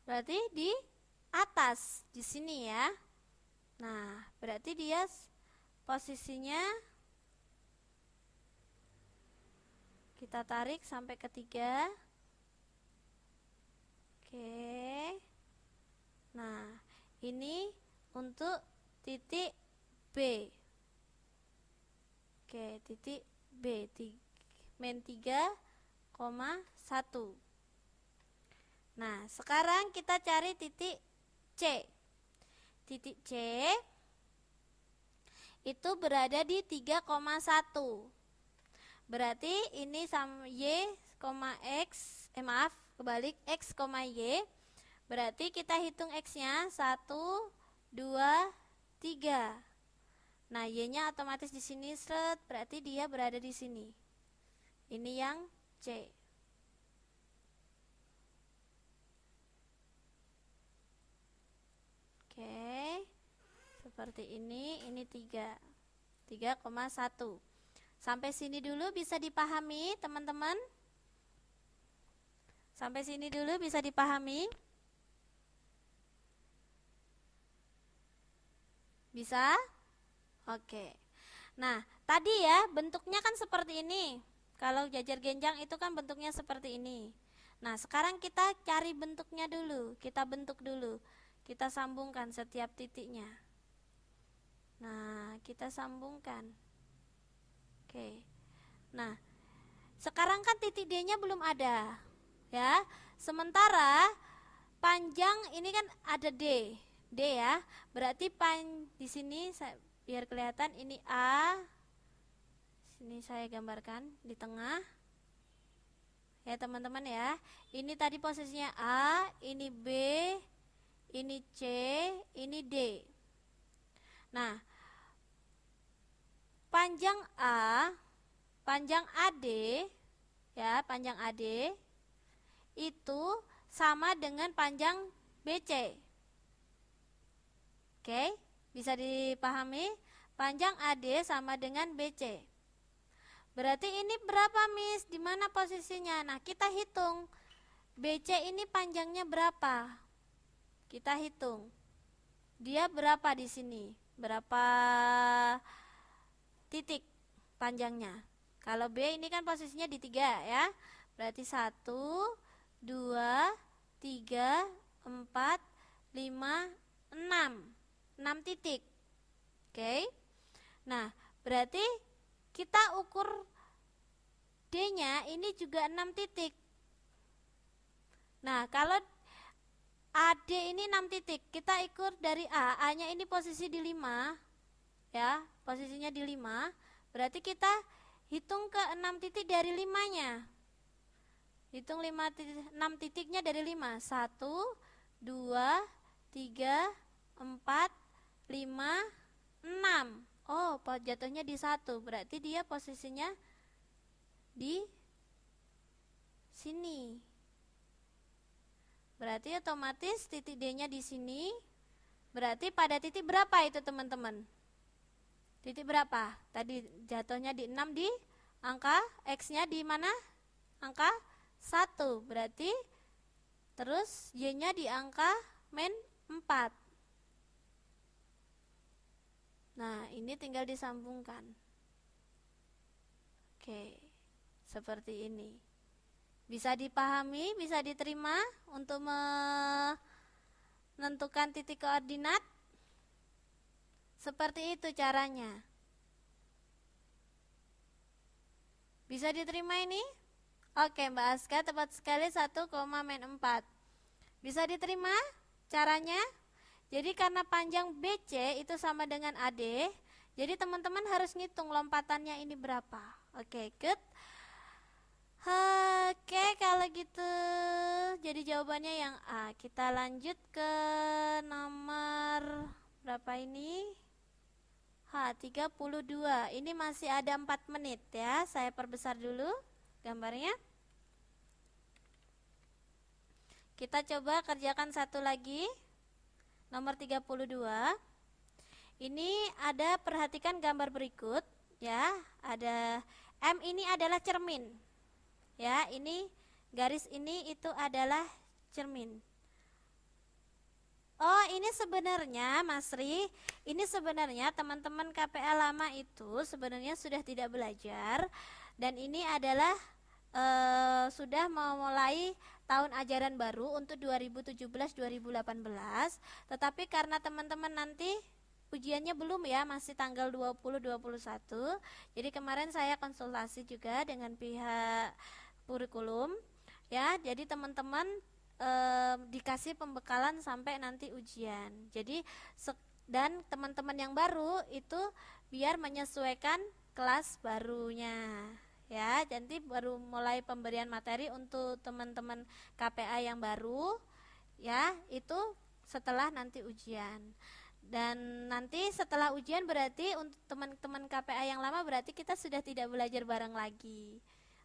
Berarti di atas, di sini ya. Nah, berarti dia posisinya kita tarik sampai ke 3. Oke. Nah, ini untuk titik B. Oke, titik B, men 3,1. Nah, sekarang kita cari titik C. Titik C itu berada di 3,1. Berarti ini sama Y, X, kebalik, X, Y. Berarti kita hitung X-nya 1, 2, 3. Nah, Y-nya otomatis di sini seret, berarti dia berada di sini. Ini yang C. Oke. Seperti ini 3,1. Sampai sini dulu bisa dipahami, teman-teman? Sampai sini dulu bisa dipahami? Bisa? Oke. Nah, tadi ya bentuknya kan seperti ini. Kalau jajar genjang itu kan bentuknya seperti ini. Nah, sekarang kita cari bentuknya dulu. Kita bentuk dulu. Kita sambungkan setiap titiknya. Nah, kita sambungkan. Oke. Nah, sekarang kan titik D-nya belum ada. Ya. Sementara panjang ini kan ada D. D ya. Berarti di sini biar kelihatan ini A. Sini saya gambarkan di tengah. Ya, teman-teman ya. Ini tadi posisinya A, ini B, ini C, ini D. Nah, panjang AD ya, panjang AD itu sama dengan panjang BC. Oke, bisa dipahami? Panjang AD sama dengan BC. Berarti ini berapa, Miss? Di mana posisinya? Nah, kita hitung. BC ini panjangnya berapa? Kita hitung. Dia berapa di sini? Berapa titik panjangnya? Kalau B ini kan posisinya di 3 ya. Berarti 1, 2, 3, 4, 5, 6. 6 titik. Oke. Nah, berarti kita ukur D-nya ini juga 6 titik. Nah, kalau AD ini 6 titik, kita ukur dari A-nya ini posisi di 5. Ya, posisinya di 5. Berarti kita hitung ke 6 titik dari 5-nya. Hitung 6 titiknya dari 5. 1, 2, 3, 4, 5, 6. Oh, jatuhnya di 1. Berarti dia posisinya di sini. Berarti otomatis titik D-nya di sini. Berarti pada titik berapa itu, teman-teman? Titik berapa? Tadi jatuhnya di 6, di angka X-nya di mana? Angka 1. Berarti terus Y-nya di angka -4. Nah, ini tinggal disambungkan. Oke, seperti ini. Bisa dipahami, bisa diterima untuk menentukan titik koordinat. Seperti itu caranya. Bisa diterima ini? Oke, Mbak Aska, tepat sekali 1,-4. Bisa diterima caranya? Jadi karena panjang BC itu sama dengan AD, jadi teman-teman harus ngitung lompatannya ini berapa. Oke, good. Oke, kalau gitu jadi jawabannya yang A. Kita lanjut ke nomor berapa ini? 32. Ini masih ada 4 menit ya. Saya perbesar dulu gambarnya. Kita coba kerjakan satu lagi. Nomor 32. Ini ada, perhatikan gambar berikut ya. Ada M ini adalah cermin. Ya, ini garis ini itu adalah cermin. Oh, ini sebenarnya Mas Ri, ini sebenarnya teman-teman KPA lama itu sebenarnya sudah tidak belajar, dan ini adalah sudah memulai tahun ajaran baru untuk 2017-2018, tetapi karena teman-teman nanti ujiannya belum ya, masih tanggal 20-21, jadi kemarin saya konsultasi juga dengan pihak kurikulum ya, jadi teman-teman dikasih pembekalan sampai nanti ujian. Jadi dan teman-teman yang baru itu biar menyesuaikan kelas barunya ya. Jadi baru mulai pemberian materi untuk teman-teman KPA yang baru ya, itu setelah nanti ujian. Dan nanti setelah ujian berarti untuk teman-teman KPA yang lama berarti kita sudah tidak belajar bareng lagi.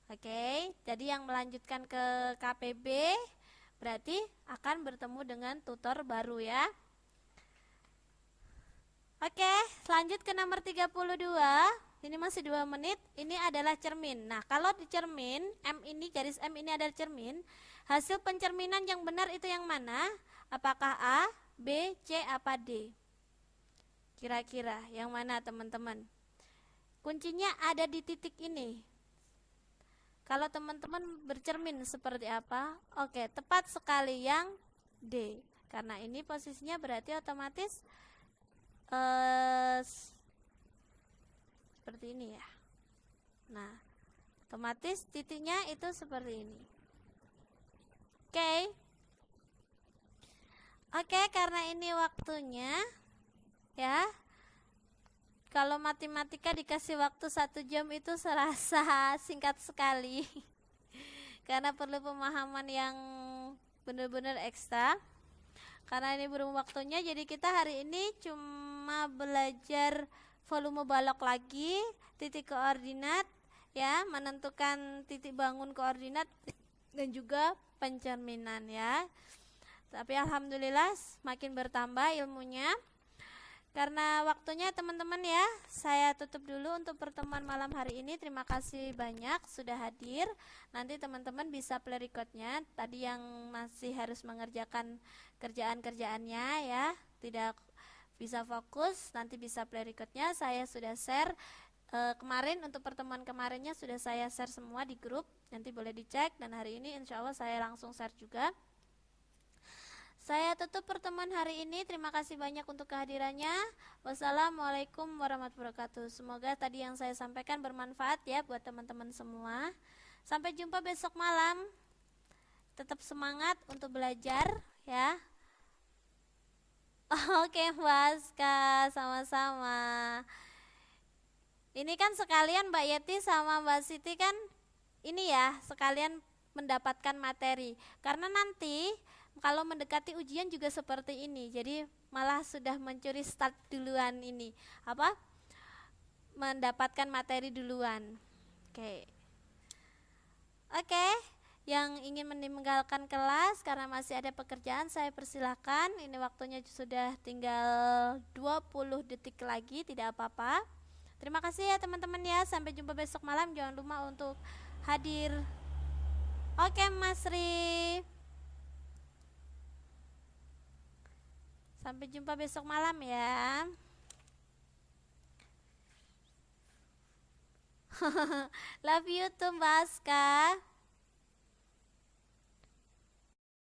Oke, jadi yang melanjutkan ke KPB berarti akan bertemu dengan tutor baru ya. Oke, lanjut ke nomor 32. Ini masih 2 menit. Ini adalah cermin. Nah, kalau di cermin, M ini, garis M ini adalah cermin. Hasil pencerminan yang benar itu yang mana? Apakah A, B, C, apa D? Kira-kira yang mana, teman-teman? Kuncinya ada di titik ini. Kalau teman-teman bercermin seperti apa? Oke, tepat sekali yang D. Karena ini posisinya berarti otomatis seperti ini ya. Nah, otomatis titiknya itu seperti ini. Oke. Oke, karena ini waktunya ya. Kalau matematika dikasih waktu 1 jam itu serasa singkat sekali. Karena perlu pemahaman yang benar-benar ekstra. Karena ini belum waktunya, jadi kita hari ini cuma belajar volume balok lagi, titik koordinat ya, menentukan titik bangun koordinat dan juga pencerminan ya. Tapi alhamdulillah makin bertambah ilmunya. Karena waktunya teman-teman ya, saya tutup dulu untuk pertemuan malam hari ini. Terima kasih banyak sudah hadir. Nanti teman-teman bisa play recordnya. Tadi yang masih harus mengerjakan kerjaan-kerjaannya ya, tidak bisa fokus, nanti bisa play recordnya. Saya sudah share kemarin, untuk pertemuan kemarinnya sudah saya share semua di grup. Nanti boleh dicek, dan hari ini insya Allah saya langsung share juga. Saya tutup pertemuan hari ini. Terima kasih banyak untuk kehadirannya. Wassalamualaikum warahmatullahi wabarakatuh. Semoga tadi yang saya sampaikan bermanfaat ya buat teman-teman semua. Sampai jumpa besok malam. Tetap semangat untuk belajar ya. Oke Mbak Aska, sama-sama. Ini kan sekalian Mbak Yeti sama Mbak Siti kan ini ya, sekalian mendapatkan materi. Karena nanti kalau mendekati ujian juga seperti ini, jadi malah sudah mencuri start duluan ini, apa? Mendapatkan materi duluan. Oke, yang ingin meninggalkan kelas karena masih ada pekerjaan, saya persilahkan. Ini waktunya sudah tinggal 20 detik lagi, tidak apa-apa. Terima kasih ya teman-teman ya, sampai jumpa besok malam. Jangan lupa untuk hadir. Oke Mas Ri, sampai jumpa besok malam ya. Love you too Mbak Aska.